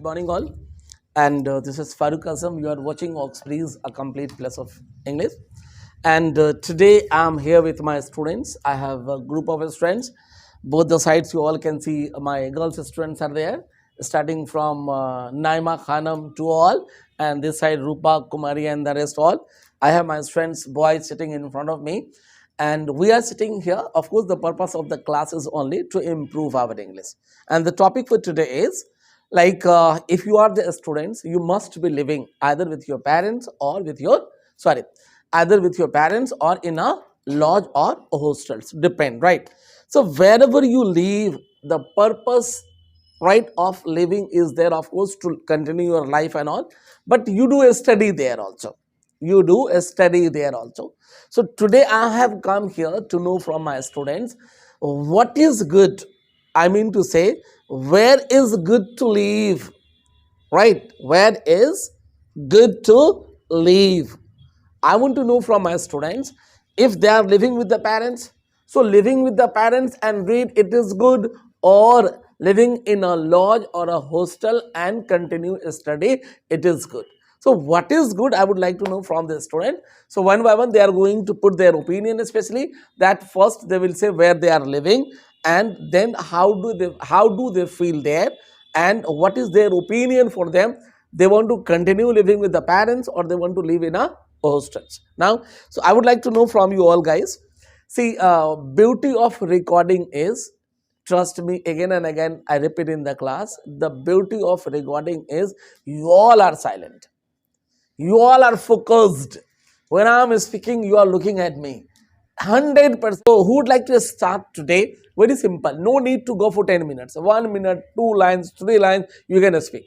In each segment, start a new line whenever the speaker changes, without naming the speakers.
morning all. And this is Farooq Azam. You are watching Oxbreeze, a complete plus of English. And today I'm here with my students. I have a group of students. Both the sides you all can see my girls students are there, starting from Naima Khanam to all, and this side Rupa, Kumari, and the rest all. I have my friends boys sitting in front of me, and we are sitting here. Of course, the purpose of the class is only to improve our English. And the topic for today is like if you are the students, you must be living either with your parents or with your either with your parents or in a lodge or a hostels, depend, right? So wherever you live, the purpose, right, of living is there, of course, to continue your life and all, but you do a study there also. You do a study there also. So today I have come here to know from my students what is good. I mean to say, where is good to live, right? Where is good to live? I want to know from my students if they are living with the parents. So living with the parents and read it is good, or living in a lodge or a hostel and continue study, it is good. So what is good, I would like to know from the student. So one by one they are going to put their opinion, especially that first they will say where they are living, and then how do they feel there, and what is their opinion for them. They want to continue living with the parents or they want to live in a hostels. Now, so I would like to know from you all guys. See, beauty of recording is, trust me, again and again I repeat in the class, the beauty of recording is you all are silent. You all are focused. When I am speaking, you are looking at me. 100%. So who would like to start today? Very simple. No need to go for 10 minutes. 1 minute, 2 lines, 3 lines, you can speak.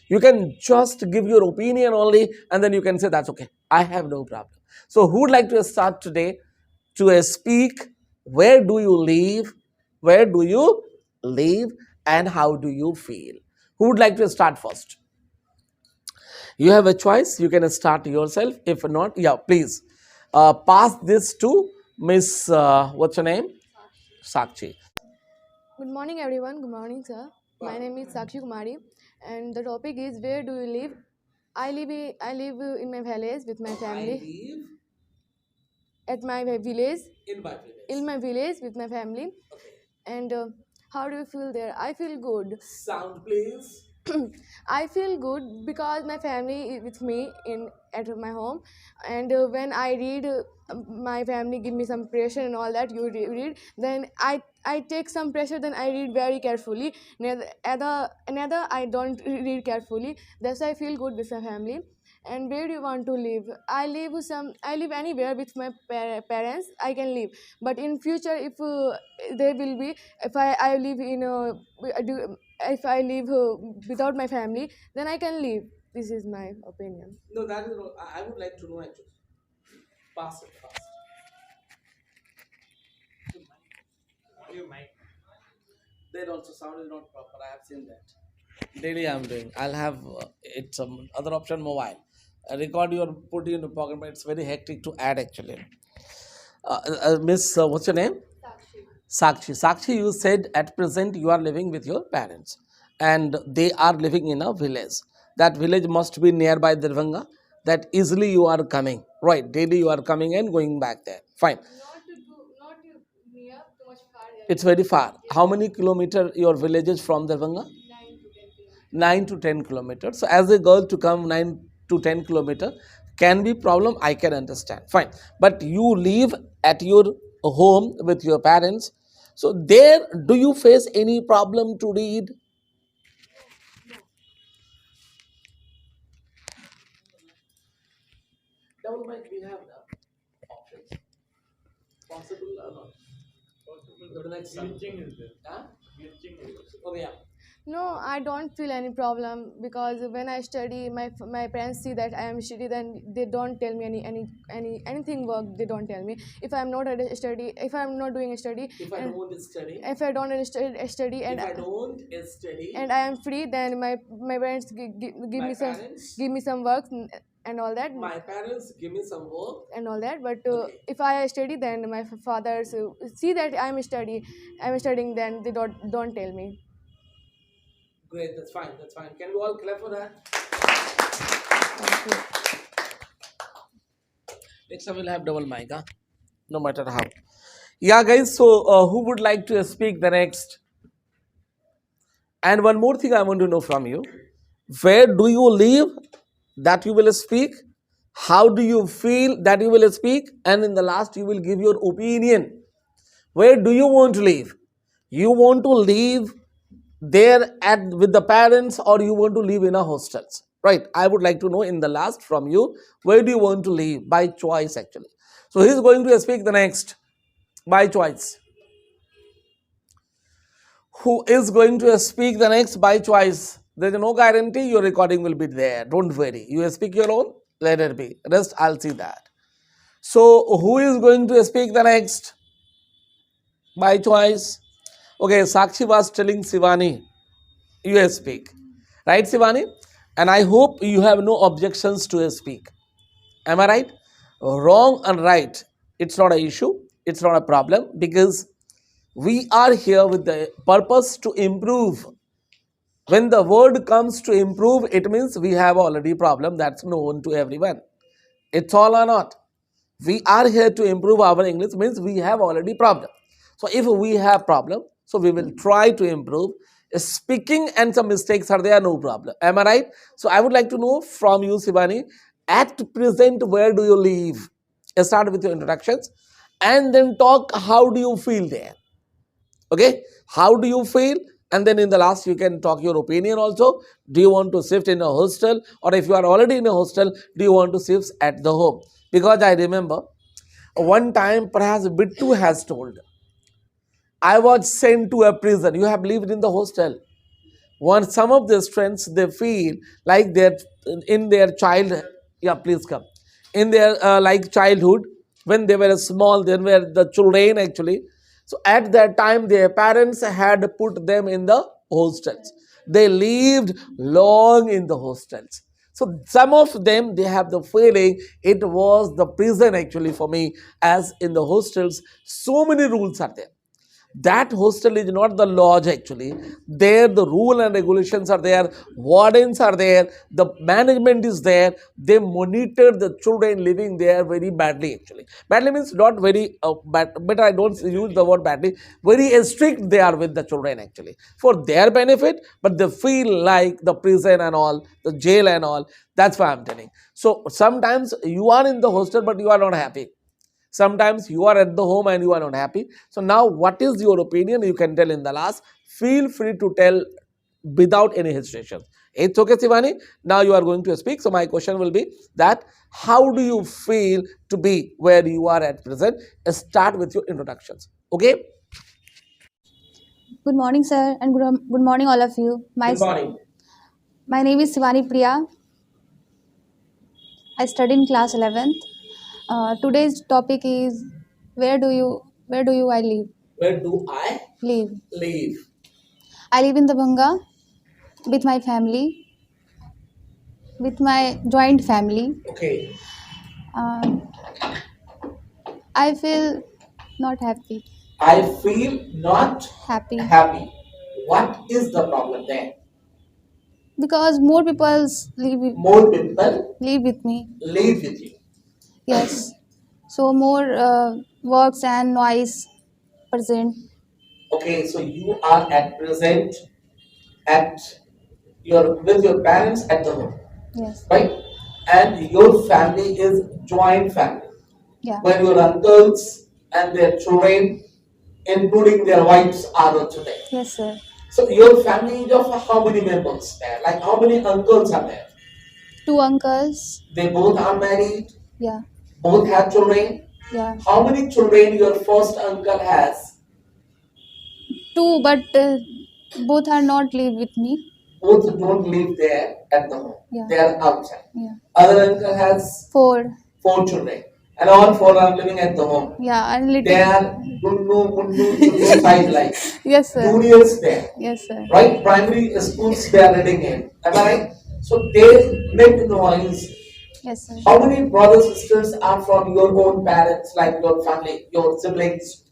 You can just give your opinion only, and then you can say that's okay. I have no problem. So who would like to start today to speak? Where do you live? Where do you live? And how do you feel? Who would like to start first? You have a choice. You can start yourself. If not, yeah, please pass this to Miss, what's your name? Sakshi.
Good morning, everyone. Good morning, sir. My name is Sakshi Kumari, and the topic is where do you live? I live in my village with my family.
live
At my village,
in my village.
in my village with my family.
Okay.
And how do you feel there? I feel good.
Sound, please.
I feel good because my family is with me in at my home, and when I read, my family give me some pressure and all that. You read, then I take some pressure, then I read very carefully. Another I don't read carefully. That's why I feel good with my family. And where do you want to live? I live anywhere with my parents. I can live, but in future, if there will be, if I live in if I live without my family, then I can live. This is my opinion.
No, that is not. I would like to know actually. Pass it fast. Your mic. That also sound is not proper. I have seen that. Daily I'm doing. I'll have it some other option mobile. Record your put in the pocket, but it's very hectic to add actually. Miss, what's your name? Sakshi. Sakshi, you said at present you are living with your parents and they are living in a village. That village must be nearby Darbhanga. That easily you are coming, right? Daily you are coming and going back there. Fine.
Not near, too much far.
It's very far. How many kilometer your village is from Darbhanga? 9 to 10 kilometers. So as a girl to come 9 to 10 kilometer can be problem. I can understand. Fine. But you live at your home with your parents. So there, do you face any problem to read? Double mic, we have the options. Possible or not? Possible. Go to next one. Glitching is there. Huh? Glitching is there. Oh yeah.
No, I don't feel any problem because when I study, my parents see that I am study, then they don't tell me anything work. They don't tell me if I am not at a study, if I am not doing a study,
If I don't study,
if I don't study,
if I don't study,
and I am free, then my parents give
my
me some
parents,
give me some work and all that.
my parents give me some work.
And all that, but
Okay.
if I study, then my fathers see that I'm studying, then they don't tell me.
Great, that's fine, that's fine. Can we all clap for that?
Thank you.
Next time we'll have double mic, huh? No matter how. Yeah, guys, so who would like to speak the next? And one more thing I want to know from you. Where do you live that you will speak? How do you feel that you will speak? And in the last, you will give your opinion. Where do you want to live? You want to live there at with the parents, or you want to live in a hostels, right? I would like to know in the last from you, where do you want to live by choice actually. So he is going to speak the next by choice. Who is going to speak the next by choice? There is no guarantee your recording will be there, don't worry. You speak your own, let it be, rest I'll see that. So who is going to speak the next by choice? Okay, Sakshi was telling Shivani, you speak, right Shivani? And I hope you have no objections to speak. Am I right? Wrong and right, it's not an issue, it's not a problem, because we are here with the purpose to improve. When the word comes to improve, it means we have already problem that's known to everyone. It's all or not. We are here to improve our English means we have already problem. So if we have problem, so we will try to improve. Speaking and some mistakes are there, no problem. Am I right? So I would like to know from you, Shivani, at present, where do you live? Start with your introductions and then talk how do you feel there. Okay, how do you feel? And then in the last, you can talk your opinion also. Do you want to shift in a hostel, or if you are already in a hostel, do you want to shift at the home? Because I remember one time, perhaps Bittu has told, I was sent to a prison. You have lived in the hostel. When some of the friends, they feel like they're in their child, yeah, please come, in their like childhood, when they were small, they were the children actually. So at that time, their parents had put them in the hostels. They lived long in the hostels. So some of them, they have the feeling it was the prison actually for me, as in the hostels, so many rules are there. That hostel is not the lodge actually. There the rule and regulations are there, wardens are there, the management is there. They monitor the children living there very badly actually. Badly means not very bad, but I don't use the word badly. Very strict they are with the children actually for their benefit, but they feel like the prison and all, the jail and all. That's why I'm telling. So sometimes you are in the hostel but you are not happy. Sometimes you are at the home and you are not happy. So now what is your opinion? You can tell in the last. Feel free to tell without any hesitation. It's okay, Shivani. Now you are going to speak. So my question will be that how do you feel to be where you are at present? Start with your introductions. Okay?
Good morning, sir, and good morning, all of you.
Good morning.
My name is Shivani Priya. I study in class 11th. Today's topic is where do you I live?
Where do I
Live.
live?
I live in Dabhanga with my family, with my joint family.
Okay.
Um, I feel not happy.
I feel not
Happy
happy. What is the problem there?
because more people
More people
live with me.
live with you.
Yes. So more works and noise present.
Okay, so you are at present at your with your parents at the home,
Yes.
right? And your family is joint family,
Yeah.
where your uncles and their children, including their wives, are also there.
Yes, sir.
So your family is of how many members there? Like how many uncles are there?
2 uncles.
They both are married,
Yeah.
both have children.
Yeah.
How many children your first uncle has?
2, but both are not live with me.
Both don't live there at the home.
Yeah.
They are outside.
Yeah.
Other uncle has
4.
4 children, and all 4 are living at the home.
Yeah, and
They
little.
are Gunnu, Chunnu side like
Yes, sir.
juniors there,
Yes, sir.
right? Primary schools they are reading in. Am I right? So they make noise.
Yes, sir.
How many brothers sisters are from your own parents, like your family, your siblings?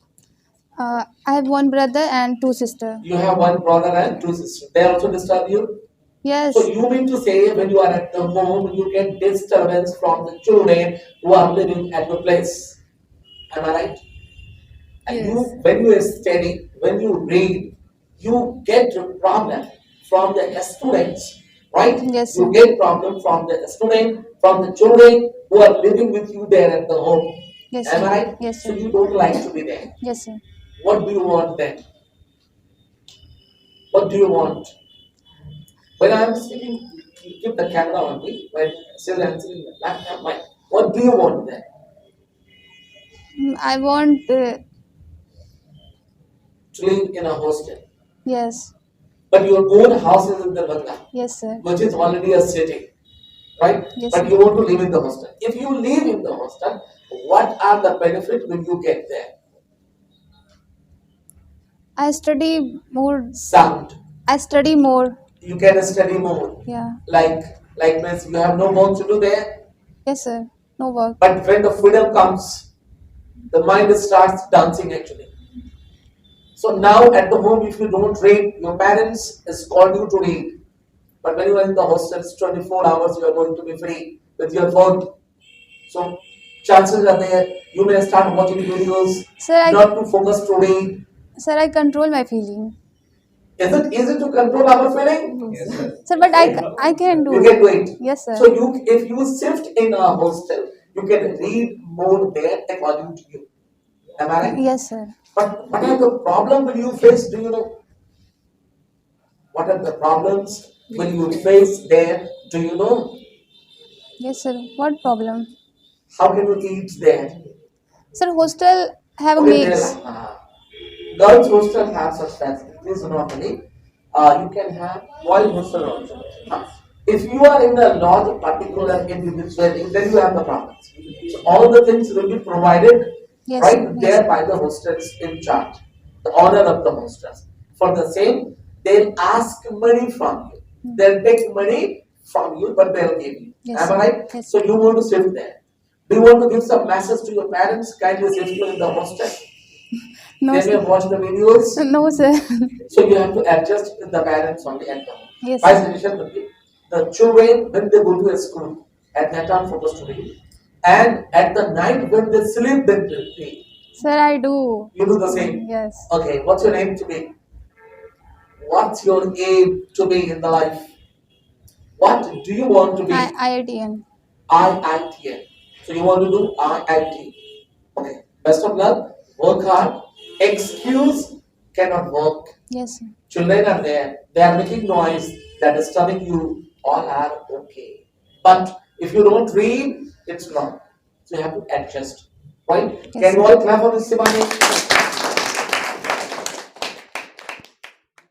I have one brother and two sisters.
You have one brother and two sisters. They also disturb you?
Yes.
So you mean to say when you are at the home, you get disturbance from the children who are living at your place. Am I right? And
Yes.
you, when you study, when you read, you get a problem from the students, right?
Yes,
You
sir.
get problem from the student, from the children who are living with you there at the home.
Yes,
Am
sir.
I right?
Yes,
So
sir.
you don't like to be there.
Yes, sir.
What do you want then? What do you want? When I'm speaking, keep the camera on me. When still answering the laptop, mind. What do you want then?
I want.
To live in a hostel.
Yes.
But your own house is in the Bangla,
Yes, sir.
which is already a city, right?
Yes,
But
sir.
you want to live in the hostel. If you live in the hostel, what are the benefits when you get there?
I study more.
Sound.
I study more.
You can study more.
Yeah.
Like means you have no work to do there.
Yes, sir. No work.
But when the freedom comes, the mind starts dancing actually. So now at the home, if you don't read, your parents is called you to read. But when you are in the hostels, 24 hours you are going to be free with your phone. So chances are there you may start watching videos,
Sir, I
not to focus to read.
sir, I control my feeling.
Is it easy to control our feeling?
Yes, sir.
Sir, but I can do.
You can do it.
Yes, sir.
So you, if you shift in a hostel, you can read more there according to you. Am I right?
Yes, sir.
But what are the problems will you face? Do you know? What are the problems will you face there? Do you know?
Yes, sir. What problem?
How can you eat there?
Sir, hostel have
Okay,
maids.
girls hostel have such facilities normally. You can have boys hostel also. If you are in a lodge particular individual, then you have the problems. So all the things will be provided
Yes,
right
sir.
there
Yes.
by the hostels in charge, the owner of the hostels. For the same, they'll ask money from you. They'll take money from you, but they'll give you.
Yes,
Am I
sir.
right?
Yes.
So you want to shift there. Do you want to give some message to your parents? Kindly shift you in the hostel.
No,
They may
sir.
watch the videos.
No, sir.
So you have to adjust with the parents only at home.
Yes,
My
sir.
suggestion would be the children when they go to a school at that time focus to read, and at the night when they sleep then they read.
Sir, I do.
You do the same.
Yes.
Okay, what's your aim to be? What's your aim to be in the life? What do you want to be?
IITN.
IITN. So you want to do IIT. Okay. Best of luck. Work hard. Excuse cannot work.
Yes, sir.
Children are there. They are making noise. They are disturbing you. All are okay. But if you don't read, it's wrong. So you have to adjust. Right?
Yes,
Can you
sir.
all clap for Miss Simani?